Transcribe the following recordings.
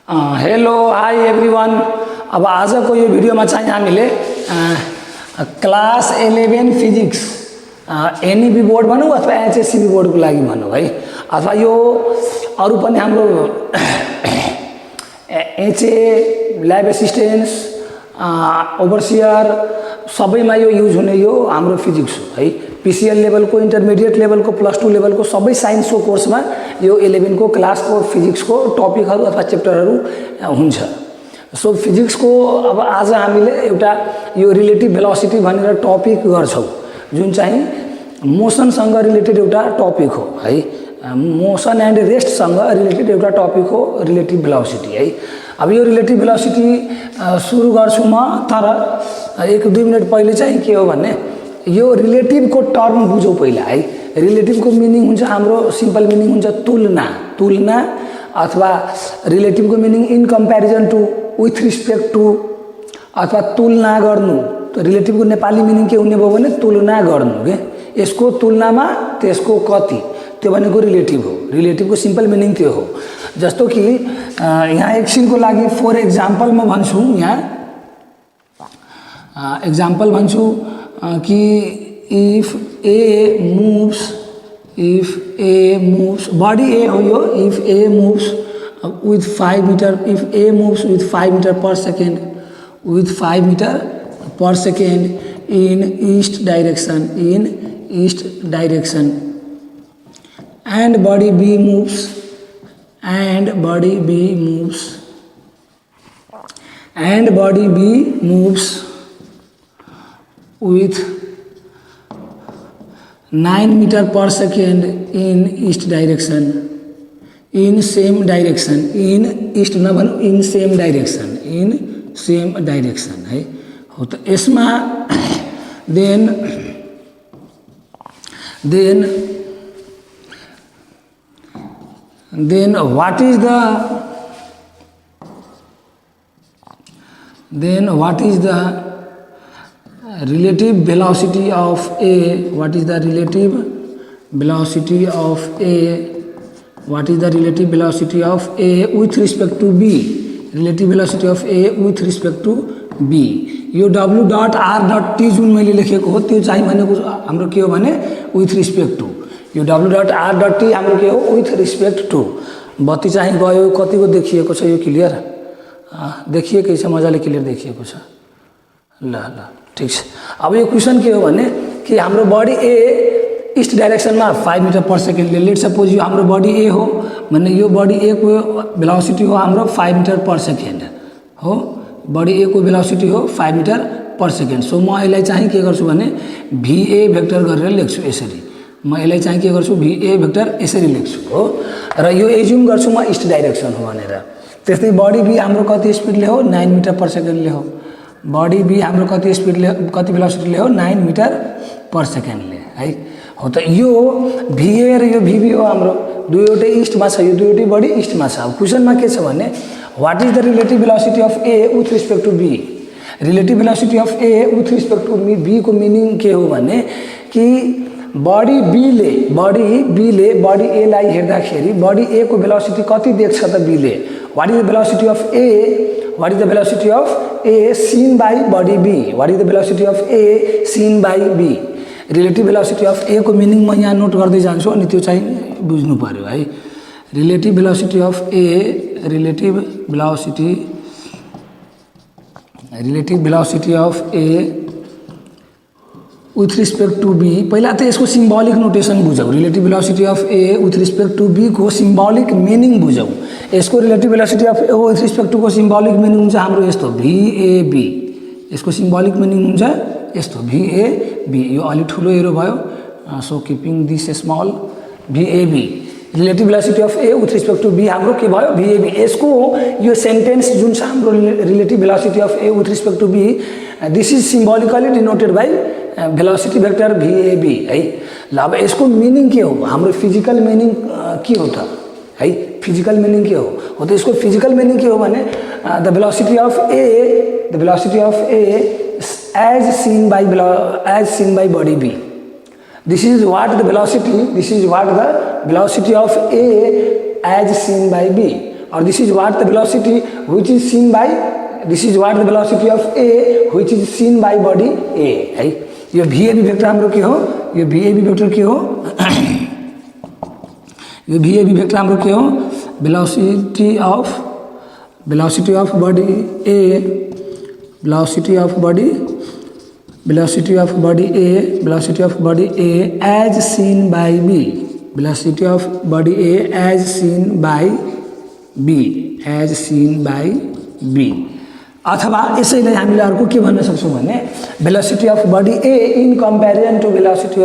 Hello hi everyone. अब आजको यो भिडियोमा चाहिँ हामीले क्लास 11 फिजिक्स एनईबी बोर्ड भनौँ अथवा एचएससीबी बोर्डको लागि भनौँ है, अथवा यो अरू पनि हाम्रो एचए ल्याब एसिस्टेन्स ओभरसियर सबैमा यो युज हुने यो हाम्रो फिजिक्स हो है। पीसीएल लेभलको, इन्टरमिडिएट लेभलको, +2 लेभलको सबै साइन्सको कोर्समा यो 11 को क्लासको फिजिक्सको टपिकहरू अथवा च्याप्टरहरू हुन्छ। सो फिजिक्सको अब आज हामीले एउटा यो रिलेटिभ भेलोसिटी भनेर टपिक गर्छौँ, जुन चाहिँ मोसनसँग रिलेटेड एउटा टपिक हो है। मोसन एन्ड रेस्टसँग रिलेटेड एउटा टपिक हो रिलेटिभ भेलोसिटी है। अब यो रिलेटिभ भेलोसिटी सुरु गर्छु म, तर 1-2 मिनट पहिले चाहिँ के हो भने यो रिलेटिभको टर्म बुझौँ पहिला है। रिलेटिभको मिनिङ हुन्छ हाम्रो सिम्पल मिनिङ हुन्छ तुलना, तुलना अथवा रिलेटिभको meaning in comparison to, with respect to अथवा तुलना गर्नु। त रिलेटिभको नेपाली मिनिङ के हुने भयो भने तुलना गर्नु के, यसको तुलनामा त्यसको कति, त्यो भनेको रिलेटिभ हो। रिलेटिभको सिम्पल मिनिङ त्यो हो। जस्तो कि यहाँ एकछिनको लागि फर एक्जाम्पल म भन्छु, यहाँ एक्जाम्पल भन्छु कि if A moves body A हो यो, if A moves with 5 meter, if A moves with 5 meter per second, with 5 meter per second in east direction, in east direction, and body B moves, and body B moves, and body B moves with 9 meter per second in east direction, in same direction, in east न भनौँ, in same direction, in same direction है हो। त यसमा then what is the relative velocity of A? What is the relative velocity of A? What is the relative velocity of A with respect to B? Relative velocity of A with respect to B. यो W dot R dot T जुन मैले लेखेको हो त्यो चाहिँ भनेको हाम्रो के हो भने विथ रिस्पेक्ट टु। यो W dot R dot T हाम्रो के हो विथ रिस्पेक्ट टु। बत्ती चाहिँ गयो, कतिको देखिएको छ यो क्लियर? देखिएकै छ, मजाले क्लियर देखिएको छ। ल ठिक छ। अब यो क्वेसन के हो भने कि हाम्रो बडी ए ईस्ट डाइरेक्सनमा 5 मीटर पर सेकेन्डले, लेट सपोज यो हाम्रो बडी ए हो भने यो बडी ए को भेलोसिटी हो हाम्रो 5 मीटर पर सेकेन्ड हो। बडी ए को भेलोसिटी हो 5 मीटर पर सेकेन्ड। सो म यसलाई चाहिँ के गर्छु भने VA भेक्टर गरेर लेख्छु यसरी। म यसलाई चाहिँ के गर्छु VA भेक्टर यसरी लेख्छु हो, र यो एज्युम गर्छु म ईस्ट डाइरेक्सन हो भनेर। त्यस्तै बडी बी हाम्रो कति स्पिडले हो 9 मीटर पर सेकेन्डले हो। बडी बी हाम्रो कति स्पिडले, कति भेलोसिटीले हो 9 मीटर पर सेकेन्डले है हो। त यो VA र यो VB हो हाम्रो, दुईवटै ईस्टमा छ, यो दुईवटै बडी ईस्टमा छ। अब क्वेसनमा के छ भने what is the relative velocity of A with respect to B? Relative velocity of A with respect to B को मिनिङ के हो भने कि बडी बीले बडी ए लाई हेर्दाखेरि बडी ए को भेलोसिटी कति देख्छ त बीले? What is the velocity of A? What is the velocity of A seen by body B? What is the velocity of A seen by B? Relative velocity of A को meaning म यहाँ note गर्दै जान्छु, अनि त्यो चाहिँ बुझ्नु पर्यो है। Relative velocity of A, relative velocity of A with respect to B. पहिला त यसको सिम्बोलिक नोटेसन बुझौँ। Relative velocity of A with respect to B को सिम्बोलिक मिनिङ बुझौँ। यसको relative velocity of A with respect to को symbolic meaning हुन्छ हाम्रो यस्तो VAB। यसको सिम्बोलिक मिनिङ हुन्छ यस्तो VAB। यो अलि ठुलो एरो भयो, so keeping this small VAB। Relative velocity of A with respect to B हाम्रो के भयो VAB। यसको यो सेन्टेन्स जुन छ हाम्रो relative velocity of A with respect to B, this is symbolically denoted by velocity vector VAB है। ल अब यसको मिनिङ के हो? हाम्रो फिजिकल मिनिङ के हो त है? फिजिकल मिनिङ के हो त यसको फिजिकल मिनिङ के हो भने the velocity of A as seen by body B. This is what the velocity of A as seen by B. और this is what the velocity which is seen by this is what the velocity of A which is seen by body A है। यो VAB vector हाम्रो के हो, यो VAB vector के हो यो VAB भेक्टर हाम्रो के हो, velocity of body A, velocity of body A as seen by B, velocity of body A as seen by B. अथवा यसैले हामीले अर्को के भन्न सक्छौँ भने velocity of body A in comparison to velocity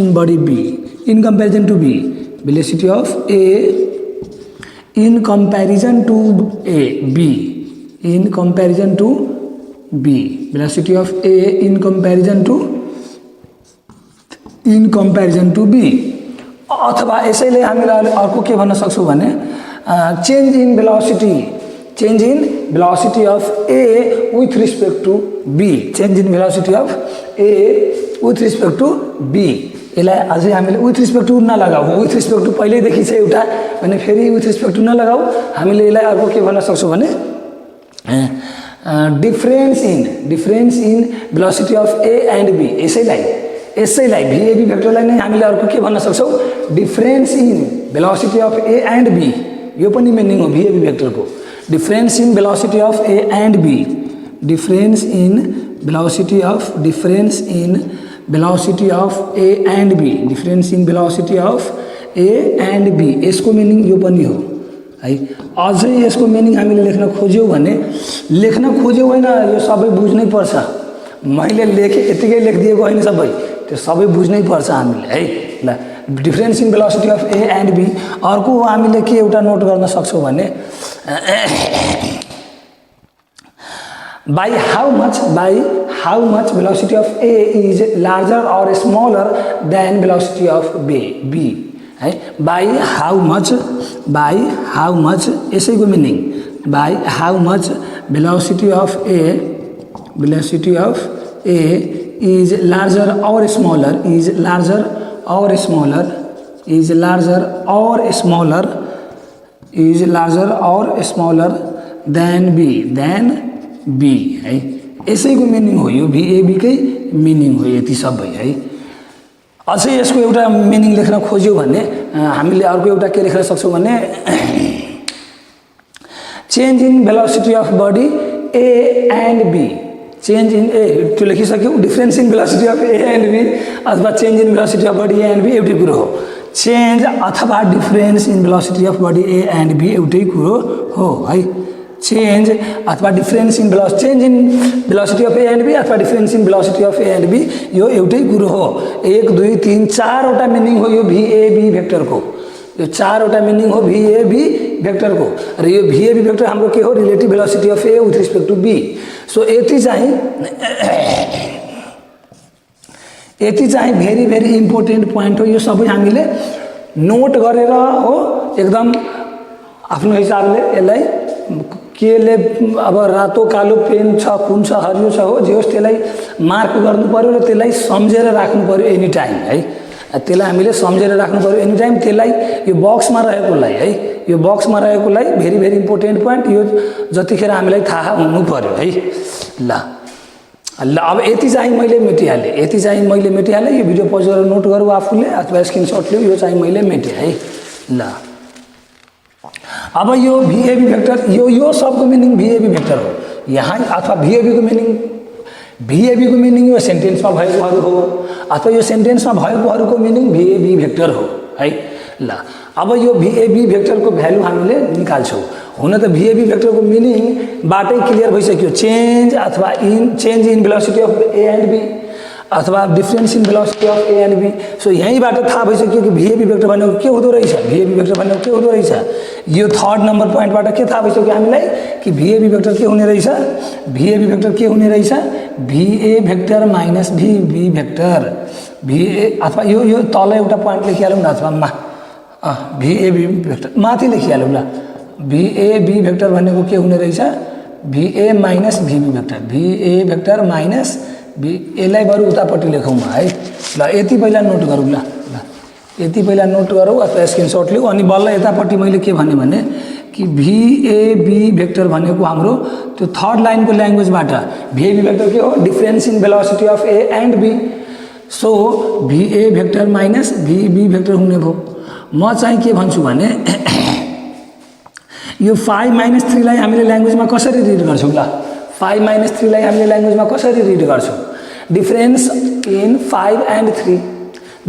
in body B, in comparison to B, velocity of A in comparison to A B, in comparison to B, velocity of A in comparison to B. अथवा यसैले हामीले अर्को के भन्न सक्छौँ भने change in velocity of A with respect to B, change in velocity of A with respect to B। यसलाई अझै हामीले with respect to नलगाऊ, with respect to पहिल्यैदेखि छ एउटा भने फेरि with respect to नलगाऊ, हामीले यसलाई अर्को के भन्न सक्छौँ भने difference in velocity of A and B। यसैलाई VAB भेक्टरलाई नै हामीले अर्को के भन्न सक्छौँ, difference in velocity of A and B। यो पनि मिनिङ हो VAB भेक्टरको, difference in velocity of A and B, difference in velocity of A and B, difference in velocity of A and B। यसको मिनिङ यो पनि हो है। अझै यसको मिनिङ हामीले लेख्न खोज्यौँ होइन, यो सबै बुझ्नै पर्छ। मैले यतिकै लेखिदिएको होइन, सबै त्यो सबै बुझ्नै पर्छ हामीले है। ल difference in velocity of A and B. अर्को हामीले के एउटा नोट गर्न सक्छौँ भने by how much velocity of A is larger or smaller than velocity of B है। by how much यसैको meaning by how much velocity of A is larger or smaller than B है। यसैको meaning हो, यो VAB कै meaning हो यति सबै है। अझै यसको एउटा मिनिङ लेख्न खोज्यौँ भने हामीले अर्को एउटा के लेख्न सक्छौँ भने change in velocity of body A and B, change in A त्यो लेखिसक्यौँ, difference in velocity of A and B अथवा change in velocity of body A and B एउटै कुरो हो। चेन्ज अथवा difference in velocity of body A and B एउटै कुरो हो है। चेन्ज अथवा difference in velocity of A and B अथवा difference in velocity of A and B यो एउटै कुरो हो। 1 2 3 4वटा मिनिङ हो यो VAB भेक्टरको, यो 4वटा मिनिङ हो VAB भेक्टरको। र यो VAB भेक्टर हाम्रो के हो, relative velocity of A with respect to B. So यति चाहिँ भेरी भेरी इम्पोर्टेन्ट पोइन्ट हो। यो सबै हामीले नोट गरेर हो एकदम आफ्नो हिसाबले यसलाई केले अब रातो कालो पेन छ, कुन छ, हरियो छ हो, जे होस् त्यसलाई मार्क गर्नु पर्यो र त्यसलाई सम्झेर राख्नु पर्यो एनी टाइम है। त्यसलाई हामीले सम्झेर राख्नु पर्यो एनी टाइम। त्यसलाई यो बक्समा रहेकोलाई है, यो बक्समा रहेकोलाई भेरी भेरी इम्पोर्टेन्ट पोइन्ट यो जतिखेर हामीलाई थाहा हुनु पर्यो है। ल अब यति चाहिँ मैले मेटिहालेँ, यो भिडियो पज गरेर नोट गरौँ आफूले अथवा स्क्रिनसट लिऊ, यो चाहिँ मैले मेटेँ है। ल अब यो VAB भेक्टर यो सबको मिनिङ VAB भेक्टर हो यहाँ, अथवा VAB को मिनिङ यो सेन्टेन्समा भएकोहरू हो अथवा यो सेन्टेन्समा भएकोहरूको मिनिङ VAB भेक्टर हो है। ल अब यो VAB भेक्टरको भ्यालु हामीले निकाल्छौँ। हुन त VAB भेक्टरको मिनिङबाटै क्लियर भइसक्यो, change in velocity of A and B अथवा difference in velocity of A and B. So यहीँबाट थाहा भइसक्यो कि VAB भेक्टर भनेको के हुँदो रहेछ, यो 3rd नम्बर पोइन्टबाट के थाहा भइसक्यो हामीलाई कि VAB भेक्टर के हुने रहेछ, VA vector minus VB vector, VA अथवा यो तल एउटा पोइन्ट लेखिहालौँ न, अथवा VAB भेक्टर माथि लेखिहालौँ ल। VAB भेक्टर भनेको के हुने रहेछ, VA minus VB vector, VA vector minus यसलाई बरु उतापट्टि लेखौँ है। ल यति पहिला नोट गरौँ ल। यति पहिला नोट गरौँ अथवा स्क्रिनसट लिऊ अनि बल्ल यतापट्टि मैले के भने कि VAB भेक्टर भनेको हाम्रो त्यो थर्ड लाइनको ल्याङ्ग्वेजबाट VAB भेक्टर के हो difference in velocity of A and B so VA vector minus VB vector हुने भयो म चाहिँ के भन्छु भने यो 5 - 3 लाई हामीले ल्याङ्ग्वेजमा कसरी रिड गर्छौं ल 5 - 3 लाई हामीले ल्याङ्ग्वेजमा कसरी रिड गर्छौं difference in 5 and 3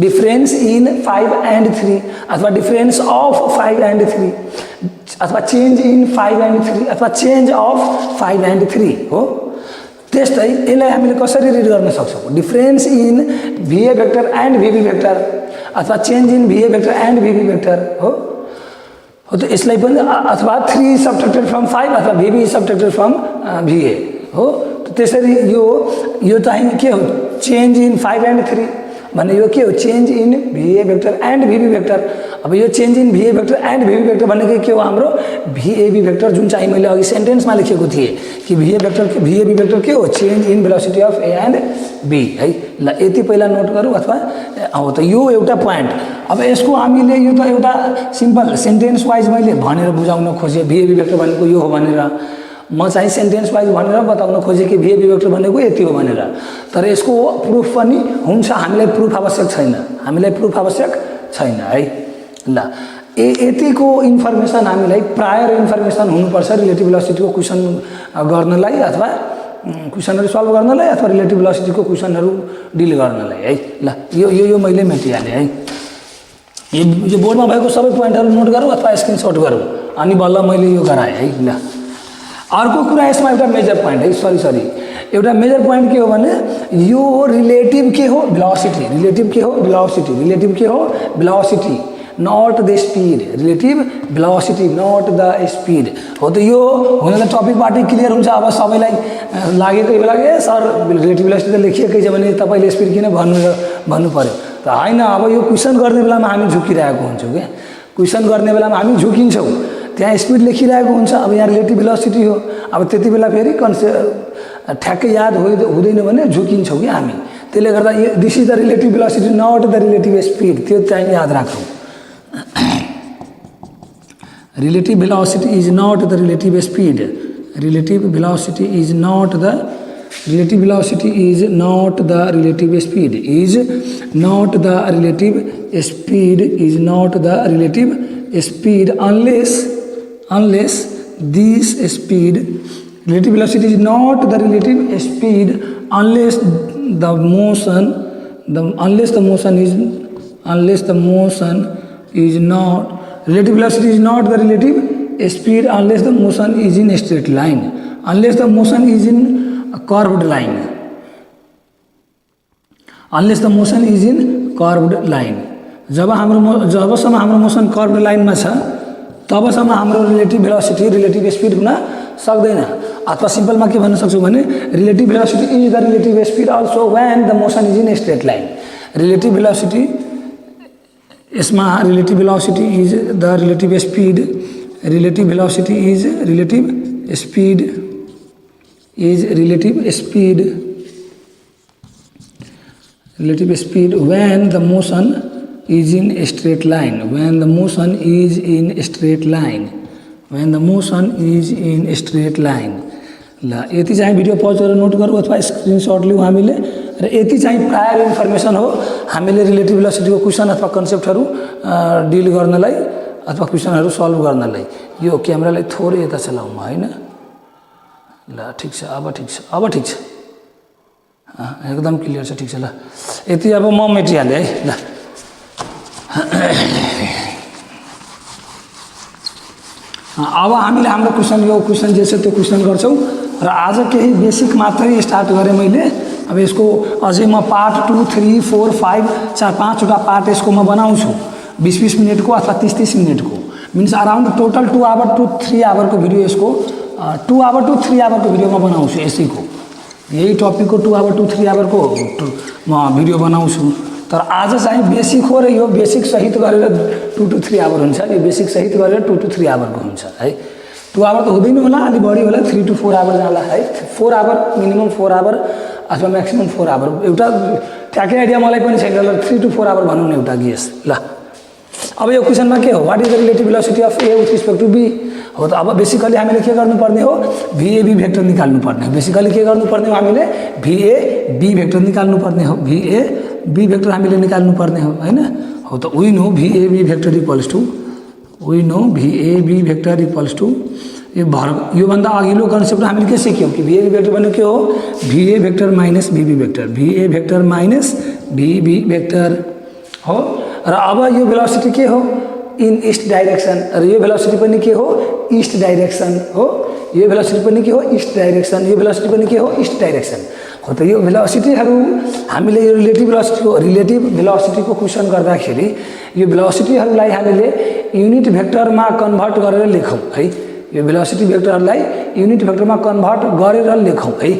difference in 5 and 3 अथवा डिफरेन्स अफ 5 एन्ड 3 अथवा चेन्ज इन 5 एन्ड 3 अथवा चेन्ज अफ 5 एन्ड 3 हो त्यस्तै यसलाई हामीले कसरी रिड गर्न सक्छौं difference in VA vector and VB vector अथवा change in VA vector and VB vector हो त यसलाई पनि अथवा 3 सबट्र्याक्टेड फ्रम 5 अथवा VB सबट्र्याक्टेड फ्रम VA हो त्यसरी यो चाहिँ के हो चेन्ज इन 5 एन्ड 3 भने यो के हो change in VA vector and VB vector अब यो change in VA vector and VB vector भनेको के हो हाम्रो VAB भेक्टर जुन चाहिँ मैले अघि सेन्टेन्समा लेखेको थिएँ कि VAB भेक्टर के हो change in velocity of A and B है ल यति पहिला नोट गरौँ अथवा हो त यो एउटा पोइन्ट अब यसको हामीले यो त एउटा सिम्पल सेन्टेन्स वाइज मैले भनेर बुझाउन खोजेँ VAB भेक्टर भनेको यो हो भनेर म चाहिँ सेन्टेन्स वाइज भनेर बताउन खोजेँ कि VAB भेक्टर भनेको यति हो भनेर तर यसको प्रुफ पनि हुन्छ हामीलाई प्रुफ आवश्यक छैन है ल यतिको इन्फर्मेसन हामीलाई प्रायर इन्फर्मेसन हुनुपर्छ रिलेटिभ भेलोसिटीको क्वेसन गर्नलाई अथवा क्वेसनहरु सल्भ गर्नलाई अथवा रिलेटिभ भेलोसिटीको क्वेसनहरु डिल गर्नलाई है ल यो मैले मेटिहाले है यो बोर्डमा भएको सबै पोइन्टहरु नोट गरौँ अथवा स्क्रिनशट गरौँ अनि बल्ल मैले यो गराएँ है ल अर्को कुरा यसमा एउटा मेजर पोइन्ट है सरी एउटा मेजर पोइन्ट के हो भने यो रिलेटिभ के हो भेलोसिटी रिलेटिभ के हो velocity not the speed relative velocity not the speed हो त यो हुनले टपिकबाटै क्लियर हुन्छ अब सबैलाई लागेकै बेला के सर रिलेटिभ भेलोसिटी त लेखिएकै छ भने तपाईले स्पीड किन भन्नु पर्यो त हैन अब यो क्वेशन गर्ने बेलामा हामी झुकिरहेको हुन्छौं के क्वेशन गर्ने बेलामा हामी झुकिन्छौं त्यहाँ स्पीड लेखिरहेको हुन्छ अब यहाँ रिलेटिभ भेलोसिटी हो अब त्यति बेला फेरि ठ्याक्कै याद हुँदैन भने झुकिन्छौं कि हामी त्यसले गर्दा this is the relative velocity not the relative speed त्यो चाहिँ याद राखौं relative velocity is not the relative speed relative velocity is not the relative speed is not the relative speed unless this speed relative velocity is not the relative speed unless the motion is not relative velocity is not the relative speed unless the motion is in a straight line unless the motion is in a curved line जबसम्म हाम्रो motion कर्भड लाइनमा छ तबसम्म हाम्रो relative speed हुन सक्दैन अथवा सिम्पलमा के भन्न सक्छौं भने relative velocity is the relative speed also when the motion is in a straight line relative velocity इसमें relative velocity is the relative speed relative velocity is relative speed when the motion is in a straight line when the motion is in a straight line ल यति चाहिँ video pause गरेर note गरौँ अथवा screenshot लिऊ हामीले र यति चाहिँ प्रायर इन्फर्मेसन हो हामीले रिलेटिभ भेलोसिटीको क्वेसन अथवा कन्सेप्टहरु डिल गर्नलाई अथवा क्वेसनहरु सल्भ गर्नलाई यो क्यामेरालाई थोरै यता चलाउँ हैन ल ठीक छ अब ठीक छ एकदम क्लियर छ ठीक छ ल यति अब म मेटिहाले है ल अब हामीले हाम्रो क्वेसन जे छ त्यो क्वेसन गर्छौं र आज केही बेसिक मात्रै स्टार्ट गरे मैले अब यसको अझै म पार्ट 2 3 4 5 4-5 वटा पार्ट यसको म बनाउँछु 20-20 मिनेटको अथवा 30-30 मिनेटको means around total 2 hour to 3 आवरको भिडियो यसको 2 आवर टु 3 आवरको भिडियो म बनाउँछु यसैको यही टपिकको 2 आवर टु 3 आवरको म भिडियो बनाउँछु तर आज चाहिँ बेसिक हो र यो बेसिक सहित गरेर 2 टु 3 आवर हुन्छ यो बेसिक सहित गरेर 2 टु 3 आवरको हुन्छ है 2 आवर त हुँदैन होला अलि बढी होला 3 टु 4 आवर जाला है 4 आवर मिनिमम 4 आवर अथवा म्याक्सिमम 4 आवर एउटा ट्याक्कै आइडिया मलाई पनि छैन ल 3 टु 4 आवर भनौँ न एउटा गेस ल अब यो क्वेसनमा के हो, what is the relative velocity of A with respect to B हो। त अब बेसिकली हामीले के गर्नुपर्ने हो, VAB भेक्टर निकाल्नुपर्ने हो। बेसिकली के गर्नुपर्ने हो, हामीले VAB भेक्टर निकाल्नुपर्ने हो। VAB भेक्टर हामीले निकाल्नुपर्ने हो हैन। हो त we know VAB vector equals to यो योभन्दा अघिल्लो कन्सेप्ट हामीले के सिक्यौँ कि VAB भेक्टर भनेको के हो, VA vector minus VB vector, VA vector minus VB vector हो। र अब यो भेलोसिटी के हो, इन ईस्ट डाइरेक्सन, र यो भेलोसिटी पनि के हो, ईस्ट डाइरेक्सन हो। यो भेलोसिटी पनि के हो, ईस्ट डाइरेक्सन, यो भेलोसिटी पनि के हो, ईस्ट डाइरेक्सन हो। त यो भेलोसिटीहरू हामीले यो रिलेटिभ भेलोसिटीको क्वेसन गर्दाखेरि यो भेलोसिटीहरूलाई हामीले युनिट भेक्टरमा कन्भर्ट गरेर लेखौँ है। यो भेलोसिटी भेक्टरहरूलाई युनिट भेक्टरमा कन्भर्ट गरेर लेखौँ है।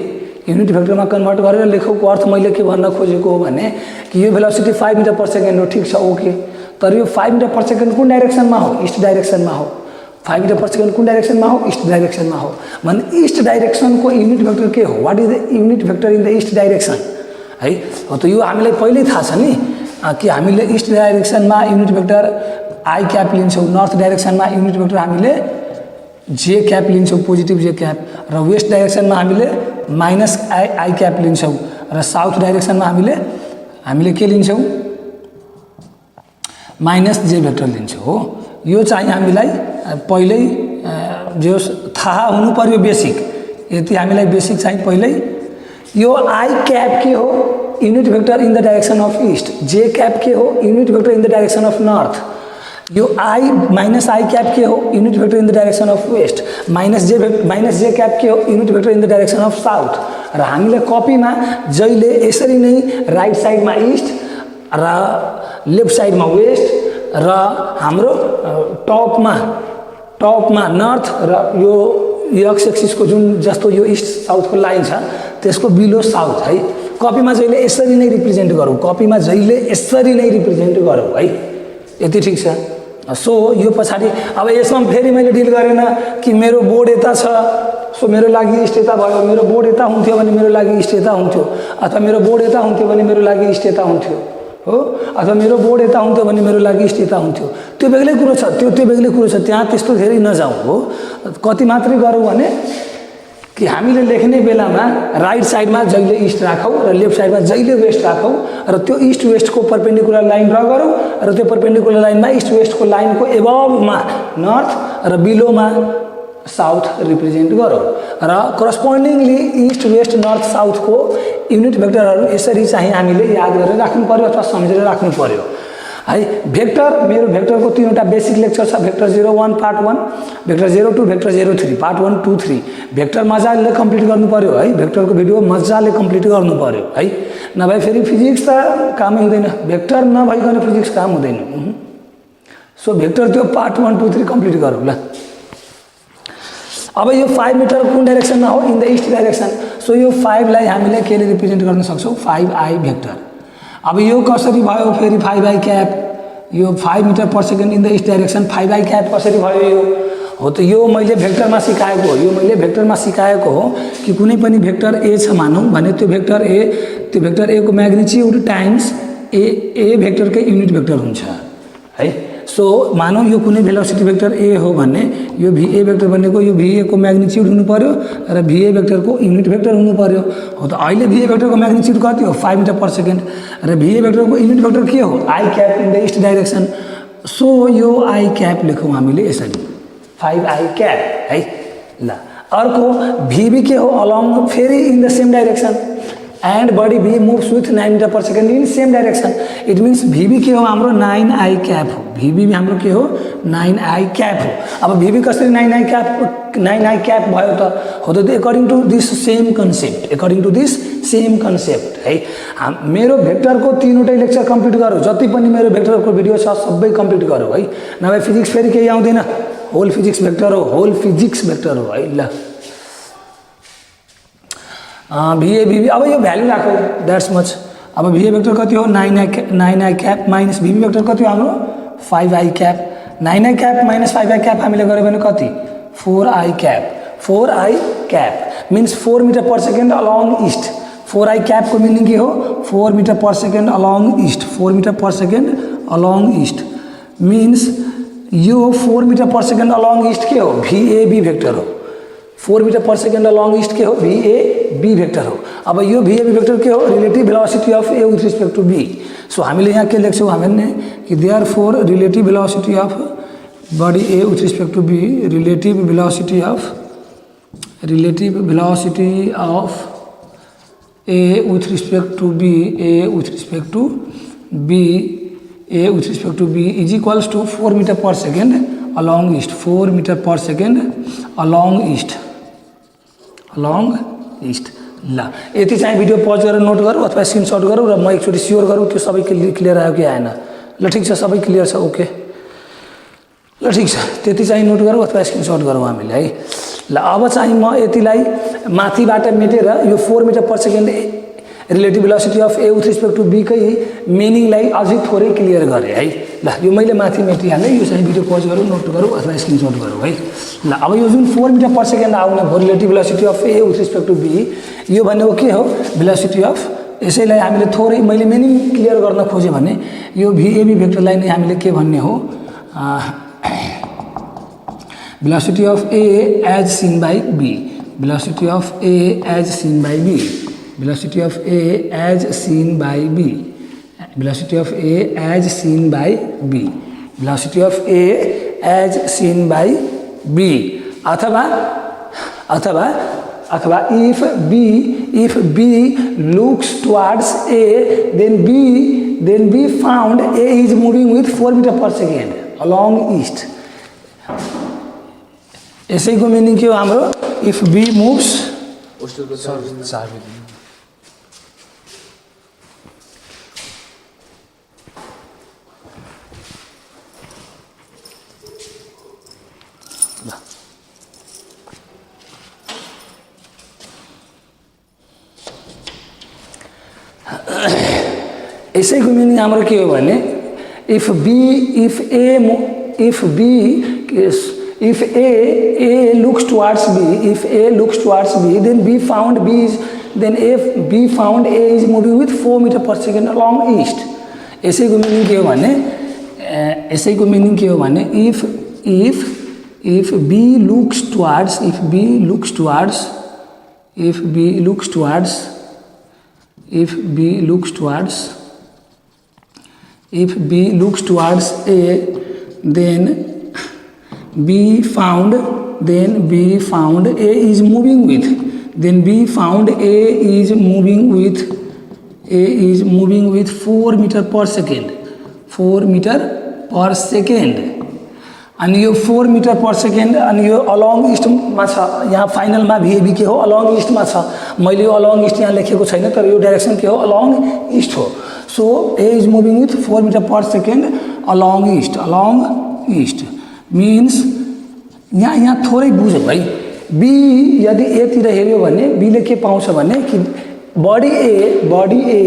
युनिट भेक्टरमा कन्भर्ट गरेर लेखौँको अर्थ मैले के भन्न खोजेको हो भने कि यो भेलोसिटी 5 मिटर पर सेकेन्ड हो, ठिक छ, ओके। तर यो 5 मिटर पर सेकेन्ड कुन डाइरेक्सनमा हो, ईस्ट डाइरेक्सनमा हो। 5 मिटर पर सेकेन्ड कुन डाइरेक्सनमा हो, ईस्ट डाइरेक्सनमा हो। भने ईस्ट डाइरेक्सनको युनिट भेक्टर के हो, what is the unit vector in the east direction है। हो त यो हामीलाई पहिल्यै थाहा छ नि कि हामीले ईस्ट डाइरेक्सनमा युनिट भेक्टर आई क्याप लिन्छौँ, नर्थ डाइरेक्सनमा युनिट भेक्टर हामीले जे क्याप लिन्छौँ, पोजिटिभ जे क्याप, र वेस्ट डाइरेक्सनमा हामीले माइनस आई क्याप लिन्छौँ, र साउथ डाइरेक्सनमा हामीले के लिन्छौँ, माइनस जे भेक्टर लिन्छौँ हो। यो चाहिँ हामीलाई पहिल्यै जो थाहा हुनु पर्यो, बेसिक, यति हामीलाई बेसिक चाहिँ पहिल्यै। यो आई क्याप के हो, unit vector in the direction of east, J cap के हो, unit vector in the direction of north. यो आई माइनस आई क्याप के हो, unit vector in the direction of west. Minus J cap के हो, unit vector in the direction of south. र हामीले कपीमा जहिले यसरी नै राइट साइडमा ईस्ट र लेफ्ट साइडमा वेस्ट र हाम्रो टपमा नर्थ र यो एक्स एक्सिसको जुन जस्तो यो ईस्ट साउथको लाइन छ त्यसको बिलो साउथ है। कपीमा जहिले यसरी नै रिप्रेजेन्ट गरौँ, कपीमा जहिले यसरी नै रिप्रेजेन्ट गरौँ है, यति ठिक छ। सो यो पछाडि अब यसमा फेरि मैले डिल गरेन कि मेरो बोर्ड यता छ, सो मेरो लागि ईस्ट यता भयो, मेरो बोर्ड यता हुन्थ्यो भने मेरो लागि ईस्ट यता हुन्थ्यो, अथवा मेरो बोर्ड यता हुन्थ्यो भने मेरो लागि ईस्ट यता हुन्थ्यो हो, अथवा मेरो बोर्ड यता हुन्थ्यो भने मेरो लागि ईस्ट यता हुन्थ्यो। त्यो बेग्लै कुरो छ, त्यो बेग्लै कुरो छ, त्यहाँ त्यस्तो धेरै नजाउँ हो। कति मात्रै गरौँ भने कि हामीले लेख्ने बेलामा राइट साइडमा जहिले ईस्ट राखौँ र लेफ्ट साइडमा जहिले वेस्ट राखौँ, र त्यो ईस्ट वेस्टको पर्पेन्डिकुलर लाइन ड्र गरौँ, र त्यो पर्पेन्डिकुलर लाइनमा ईस्ट वेस्टको लाइनको एबभमा नर्थ र बिलोमा साउथ रिप्रेजेन्ट गरौँ, र करस्पोन्डिङली ईस्ट वेस्ट नर्थ साउथको युनिट भेक्टरहरू यसरी चाहिँ हामीले याद गरेर राख्नु पर्यो अथवा सम्झेर राख्नु पर्यो है। भेक्टर, मेरो भेक्टरको 3वटा बेसिक लेक्चर छ, vector 01 part 1, vector 02, vector 03 part 1, 2, 3। Vector मजाले कम्प्लिट गर्नु पर्यो है, भेक्टरको भिडियो मजाले कम्प्लिट गर्नु पर्यो है, नभए फेरि फिजिक्स त कामै हुँदैन, भेक्टर नभइकन फिजिक्स काम हुँदैन। सो भेक्टर त्यो पार्ट 1, 2, 3 कम्प्लिट गरौँ ल। अब यो 5 मिटर कुन डाइरेक्सनमा हो, in the east direction. So यो 5 लाई हामीले केले रिप्रेजेन्ट गर्न सक्छौँ, 5i भेक्टर। अब यो कसरी भयो फेरि 5i क्याप, यो 5 metre per second in the east direction 5i cap कसरी भयो यो हो। त यो मैले भेक्टरमा सिकाएको हो, यो मैले भेक्टरमा सिकाएको हो कि कुनै पनि भेक्टर ए छ मानौँ भने त्यो भेक्टर ए को म्याग्निट्युड टाइम्स ए भेक्टरकै युनिट भेक्टर हुन्छ है। सो मानौँ यो कुनै भेलोसिटी भेक्टर ए हो भने यो VA भेक्टर भनेको यो VA को म्याग्निट्युड हुनु पर्यो र VA भेक्टरको युनिट भेक्टर हुनु पर्यो हो। त अहिले VA भेक्टरको म्याग्निट्युड कति हो, 5 मिटर पर सेकेन्ड, र VA भेक्टरको युनिट भेक्टर के हो, I cap in the east direction. So यो आई क्याप लेखौँ हामीले यसरी, 5i क्याप है ल। अर्को VB के हो, अलङ फेरि in the same direction, and body B moves with 9 metre per second in same direction. It means VB के हो हाम्रो 9i क्याप हो, VB हाम्रो के हो 9i क्याप हो। अब VB कसरी 9i क्याप भयो त हो। त according to this same concept है। मेरो भेक्टरको 3वटै लेक्चर कम्प्लिट गरौँ, जति पनि मेरो भेक्टरको भिडियो छ सबै कम्प्लिट गरौँ है, नभए फिजिक्स फेरि केही आउँदैन, होल फिजिक्स भेक्टर हो है ल। VA VB अब यो भ्यालु राखौँ, द्याट्स मच। अब VA भेक्टर कति हो, 9i cap minus VB vector कति हो हाम्रो 5i cap. 9i cap minus 5i cap हामीले गऱ्यो भने कति, 4i cap means 4 metre per second along east. 4i क्यापको मिनिङ के हो, 4 metre per second along east, 4 metre per second along east. Means यो 4 metre per second along east के हो VAB भेक्टर हो 4 metre per second along east के हो VAB vector हो अब यो VAB भेक्टर के हो relative velocity of A with respect to B so हामीले यहाँ के लेख्छौँ हामीले कि therefore relative velocity of body A with respect to B relative velocity of A with respect to B is equals to 4 meter per second along east 4 meter per second along east ल यति चाहिँ video pause गरेर note गरौँ अथवा screenshot गरौँ र म एकचोटि स्योर गरौँ त्यो सबै क्लियर आयो कि आएन ल ठिक छ सबै क्लियर छ ओके ल ठिक छ त्यति चाहिँ नोट गरौँ अथवा स्क्रिनशट गरौँ हामीले है ल अब चाहिँ म यतिलाई माथिबाट मेटेर यो 4 metre per second relative velocity of A with respect to B कै मिनिङलाई अझै थोरै क्लियर गरेँ है ल यो मैले माथि मेटिहालेँ यो चाहिँ भिडियो पज गरौँ नोट गरौँ अथवा स्क्रिनशट गरौँ है ल अब यो जुन 4 मिटर पर सेकेन्ड आउने भयो relative velocity of A with respect to B यो भनेको के हो भेलोसिटी अफ यसैलाई हामीले थोरै मैले मिनिङ क्लियर गर्न खोजेँ भने यो VAB भेक्टरलाई नै हामीले के भन्ने हो velocity of A as seen by B velocity of A as seen by B velocity of A as seen by B velocity of A as seen by B velocity of A as seen by B अथवा if B looks towards A then B found A is moving with 4 meter per second along east यसैको meaning के हो हाम्रो if B moves यसैको meaning हाम्रो के हो भने if A looks towards B then B found A is moving with 4 meter per second along east यसैको मिनिङ के हो भने if B looks towards A then B found A is moving with 4 meter per second अनि यो 4 metre per second अनि यो along इस्टमा छ यहाँ फाइनलमा VAB के हो अलङ इस्टमा छ मैले यो अलङ इस्ट यहाँ लेखेको छैन तर यो डाइरेक्सन के हो अलङ इस्ट हो so A is moving with 4 meter per second along east means यहाँ थोरै बुझौँ है B यदि A तिर हेऱ्यो भने B ले के पाउँछ भने कि बडी A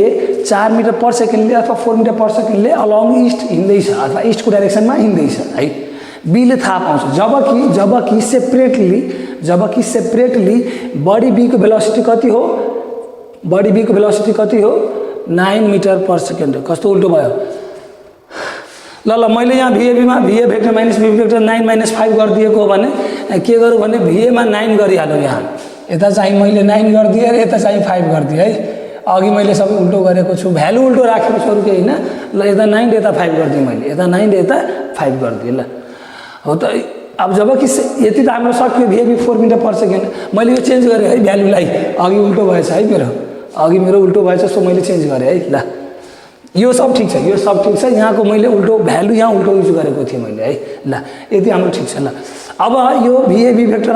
4 मिटर पर सेकेन्डले अथवा 4 मिटर पर सेकेन्डले अलङ इस्ट हिँड्दैछ अथवा इस्टको डाइरेक्सनमा हिँड्दैछ है B ले थाहा पाउँछ जबकि सेपरेटली बडी B को भेलोसिटी कति हो 9 मिटर पर सेकेन्ड कस्तो उल्टो भयो ल मैले यहाँ VA vector minus B vector 9 - 5 गरिदिएको हो भने के गरौँ भने VA मा 9 गरिहाल्नु यहाँ यता चाहिँ मैले 9 गरिदिएँ र यता चाहिँ 5 गरिदिएँ है अघि मैले सबै उल्टो गरेको छु भ्यालु उल्टो राखेको छु अरू केही हैन ल यता 9 यता 5 गरिदिएँ मैले यता 9 यता 5 गरिदिएँ ल हो त अब जबकि यति त हाम्रो सक्यो VAB 4 मिटर पर सेकेन्ड मैले यो चेन्ज गरेँ है भ्यालुलाई अघि उल्टो भएछ है मेरो उल्टो भएछ सो मैले चेन्ज गरेँ है ल यो सब ठीक छ यहाँको मैले उल्टो भ्यालु यहाँ उल्टो युज गरेको थिएँ मैले है ल यति हाम्रो ठीक छ ल अब यो VAB भेक्टर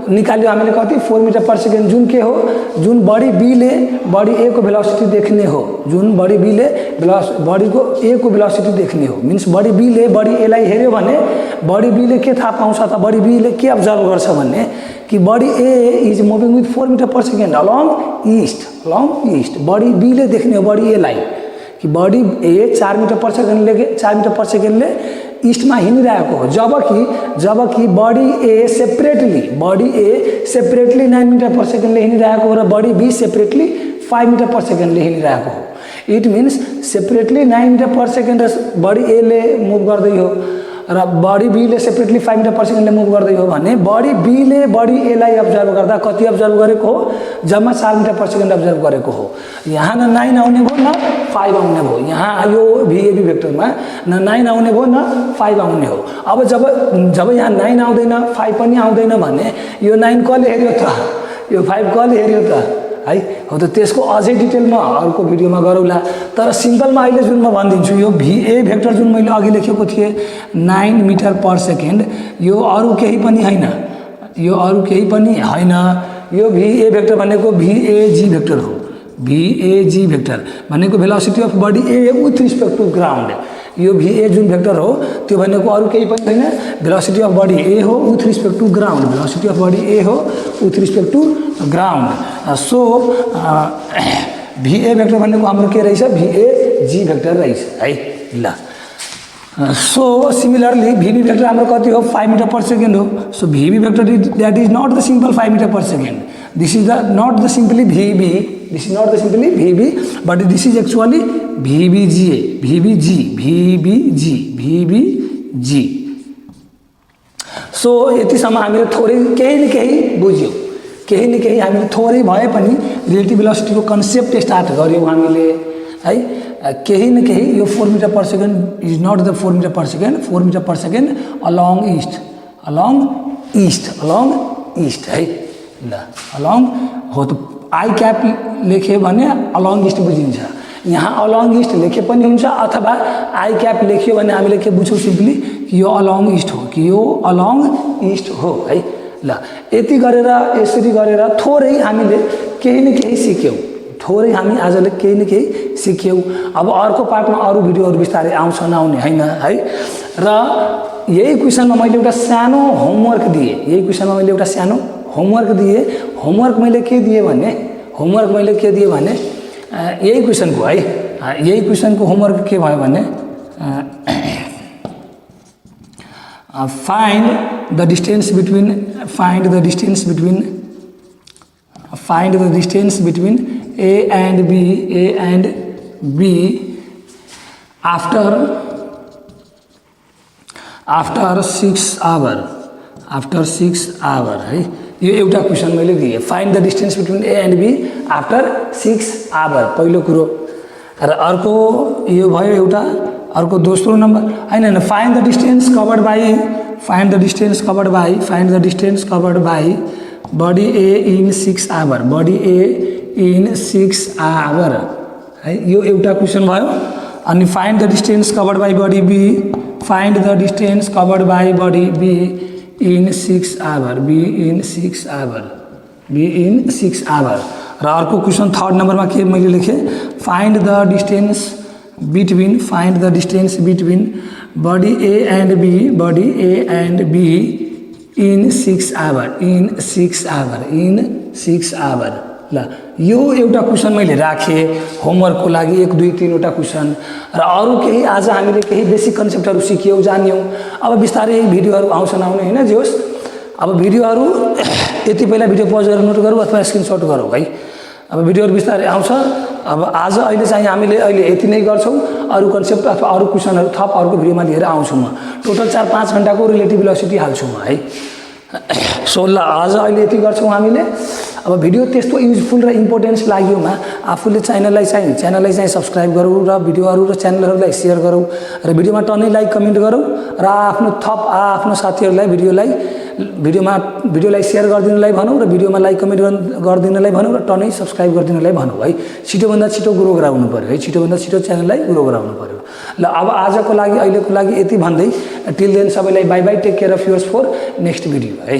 निकाल्यो हामीले कति 4 मिटर पर सेकेन्ड जुन के हो जुन बडी A को भेलोसिटी देख्ने हो बडीको A को भेलोसिटी देख्ने हो मिन्स बडी B ले बडी A लाई हेर्यो भने बडी B ले के थाहा पाउँछ त बडी B ले के अब्जर्भ गर्छ भन्ने कि body A is moving with 4 metre per second along east body B ले देख्ने हो बडी A लाई कि बडी A 4 मिटर पर सेकेन्डले ईस्टमा हिँडिरहेको हो जबकि body A separately 9 metre per सेकेन्डले हिँडिरहेको हो र body B separately 5 metre per सेकेन्डले हिँडिरहेको हो it means separately 9 metre per second body एले मुभ गर्दै हो र बडी बीले सेपरेटली 5 मिटर पर सेकेन्डले मुभ गर्दै हो भने बडी बीले बडी एलाई अब्जर्भ गर्दा कति अब्जर्भ गरेको हो जम्मा 4 मिटर पर सेकेन्ड अब्जर्भ गरेको हो यहाँ न 9 आउने भयो न 5 आउने भयो यहाँ यो VAB भेक्टरमा न 9 आउने भयो न 5 आउने हो अब जब यहाँ 9 आउँदैन 5 पनि आउँदैन भने यो 9 कसले हेर्यो त यो 5 कसले हेर्यो त है हो त त्यसको अझै डिटेलमा अर्को भिडियोमा गरौँला तर सिम्पलमा अहिले जुन म भनिदिन्छु यो VA भेक्टर जुन मैले अघि लेखेको थिएँ 9 मिटर पर सेकेन्ड यो अरू केही पनि हैन यो अरू केही पनि हैन यो VA भेक्टर भनेको VAG भेक्टर हो VAG भेक्टर भनेको velocity of body A with respect to ground यो VA जुन भेक्टर हो त्यो भनेको अरू केही पनि छैन भेलोसिटी अफ बडी ए हो with respect to ground velocity of body A हो with respect to ground so VA vector भनेको हाम्रो के रहेछ VAG भेक्टर रहेछ है ल सो सिमिलरली VB भेक्टर हाम्रो कति हो 5 मिटर पर सेकेन्ड हो so VB vector that is not the simple 5 metre per second this is not the simply VB this is not the simply VB but this is actually VBG so यतिसम्म हामीले थोरै केही न केही बुझ्यौँ केही न केही हामीले थोरै भए पनि रिलेटिभ भेलोसिटीको कन्सेप्ट स्टार्ट गर्यौँ हामीले है केही न केही यो 4 metre per second is not the 4 metre per second 4 metre per second along east है ल अलोङ हो त आई क्याप लेख्यो भने अलोङ ईस्ट बुझिन्छ यहाँ अलोङ ईस्ट लेखे पनि हुन्छ अथवा आई क्याप लेख्यो भने हामीले के बुझ्छौँ सिम्पली कि यो अलोङ ईस्ट हो कि यो अलोङ ईस्ट हो है ल यति गरेर यसरी गरेर थोरै हामीले केही न केही सिक्यौँ थोरै हामी आजले केही न केही सिक्यौँ अब अर्को पार्टमा अरू भिडियोहरू बिस्तारै आउँछ नआउने हैन है र यही क्वेसनमा मैले एउटा सानो होमवर्क दिएँ यही क्वेसनमा मैले एउटा सानो होमवर्क दिए होमवर्क मैले के दिए भने यही क्वेसनको है यही क्वेसनको होमवर्क के भयो भने find the distance between A and B after 6 hour है यो एउटा क्वेसन मैले दिएँ find the distance between A and B after 6 hour पहिलो कुरो र अर्को यो भयो एउटा अर्को दोस्रो नम्बर हैन find the distance covered by body A in 6 hour body A in 6 hour है यो एउटा क्वेसन भयो अनि find the distance covered by body B find the distance covered by body B in 6 hour B in 6 hour र अर्को question third नम्बरमा के मैले लेखेँ find the distance between body A and B in 6 hour ल यो एउटा question मैले राखेँ होमवर्कको लागि 1 2 3 वटा क्वेसन र अरू केही आज हामीले केही बेसिक कन्सेप्टहरू सिक्यौँ जान्यौँ अब बिस्तारै भिडियोहरू आउँछ नआउने हैन जे होस् अब भिडियोहरू यति पहिला भिडियो पज गरेर नोट गरौँ अथवा स्क्रिनशट गरौँ है अब भिडियोहरू बिस्तारै आउँछ अब आज अहिले चाहिँ हामीले अहिले यति नै गर्छौँ अरू कन्सेप्ट अथवा अरू क्वेसनहरू थप अर्को भिडियोमा लिएर आउँछु म टोटल 4-5 घण्टाको रिलेटिभ भेलोसिटी हाल्छु म है सो ल आज अहिले यति गर्छौँ हामीले अब भिडियो त्यस्तो युजफुल र इम्पोर्टेन्स लाग्योमा आफूले च्यानललाई चाहिँ सब्स्क्राइब गरौँ र भिडियोहरू र च्यानलहरूलाई सेयर गरौँ र भिडियोमा टनै लाइक कमेन्ट गरौँ र आफ्नो साथीहरूलाई भिडियोलाई सेयर गरिदिनलाई भनौँ र भिडियोमा लाइक कमेन्ट गरिदिनलाई भनौँ र टनै सब्स्क्राइब गरिदिनलाई भनौँ है छिटोभन्दा छिटो ग्रो गराउनु पर्यो है छिटोभन्दा छिटो च्यानललाई ग्रो गराउनु पर्यो ल अब आजको लागि अहिलेको लागि यति भन्दै टिल देन सबैलाई bye bye take care of yours for next video है